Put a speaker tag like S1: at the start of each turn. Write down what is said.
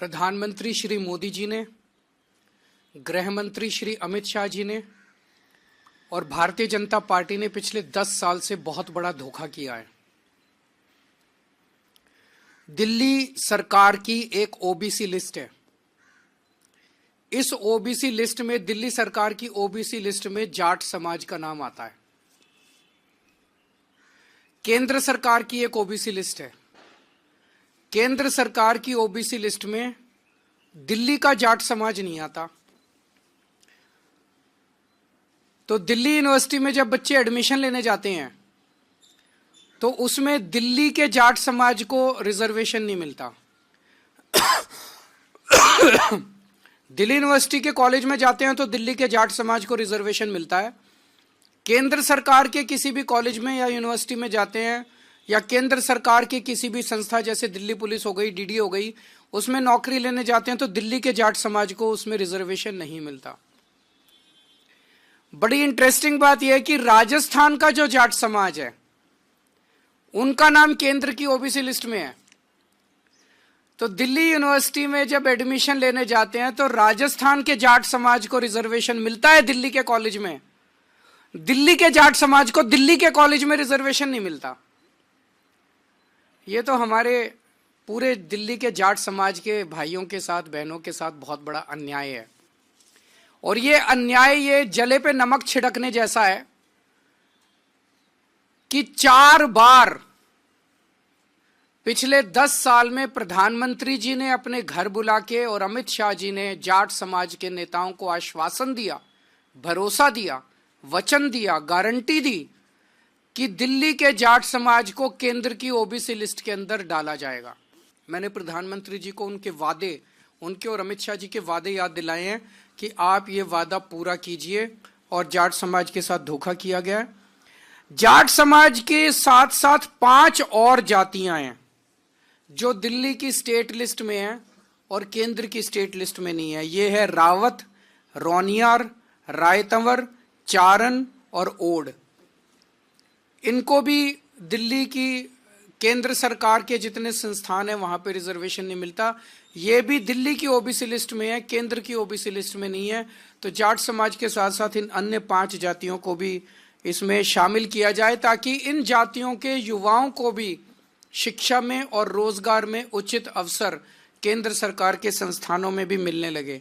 S1: प्रधानमंत्री श्री मोदी जी ने, गृह मंत्री श्री अमित शाह जी ने और भारतीय जनता पार्टी ने पिछले 10 साल से बहुत बड़ा धोखा किया है। दिल्ली सरकार की एक ओबीसी लिस्ट है। इस ओबीसी लिस्ट में, दिल्ली सरकार की ओबीसी लिस्ट में जाट समाज का नाम आता है। केंद्र सरकार की एक ओबीसी लिस्ट है। केंद्र सरकार की ओबीसी लिस्ट में दिल्ली का जाट समाज नहीं आता। तो दिल्ली यूनिवर्सिटी में जब बच्चे एडमिशन लेने जाते हैं तो उसमें दिल्ली के जाट समाज को रिजर्वेशन नहीं मिलता। दिल्ली यूनिवर्सिटी के कॉलेज में जाते हैं तो दिल्ली के जाट समाज को रिजर्वेशन मिलता है। केंद्र सरकार के किसी भी कॉलेज में या यूनिवर्सिटी में जाते हैं या केंद्र सरकार की किसी भी संस्था जैसे दिल्ली पुलिस हो गई, डीडी हो गई, उसमें नौकरी लेने जाते हैं तो दिल्ली के जाट समाज को उसमें रिजर्वेशन नहीं मिलता। बड़ी इंटरेस्टिंग बात यह है कि राजस्थान का जो जाट समाज है उनका नाम केंद्र की ओबीसी लिस्ट में है। तो दिल्ली यूनिवर्सिटी में जब एडमिशन लेने जाते हैं तो राजस्थान के जाट समाज को रिजर्वेशन मिलता है दिल्ली के कॉलेज में। दिल्ली के जाट समाज को दिल्ली के कॉलेज में रिजर्वेशन नहीं मिलता। ये तो हमारे पूरे दिल्ली के जाट समाज के भाइयों के साथ, बहनों के साथ बहुत बड़ा अन्याय है। और ये अन्याय ये जले पे नमक छिड़कने जैसा है कि 4 बार पिछले 10 साल में प्रधानमंत्री जी ने अपने घर बुला के और अमित शाह जी ने जाट समाज के नेताओं को आश्वासन दिया, भरोसा दिया, वचन दिया, गारंटी दी कि दिल्ली के जाट समाज को केंद्र की ओबीसी लिस्ट के अंदर डाला जाएगा। मैंने प्रधानमंत्री जी को उनके वादे, उनके और अमित शाह जी के वादे याद दिलाए हैं कि आप ये वादा पूरा कीजिए। और जाट समाज के साथ धोखा किया गया है। जाट समाज के साथ साथ 5 और जातियां हैं जो दिल्ली की स्टेट लिस्ट में हैं और केंद्र की स्टेट लिस्ट में नहीं है। ये है रावत, रोनियार, रायतंवर, चारण और ओड। इनको भी दिल्ली की केंद्र सरकार के जितने संस्थान हैं वहां पे रिजर्वेशन नहीं मिलता। ये भी दिल्ली की ओबीसी लिस्ट में है, केंद्र की ओबीसी लिस्ट में नहीं है। तो जाट समाज के साथ साथ इन अन्य 5 जातियों को भी इसमें शामिल किया जाए ताकि इन जातियों के युवाओं को भी शिक्षा में और रोजगार में उचित अवसर केंद्र सरकार के संस्थानों में भी मिलने लगे।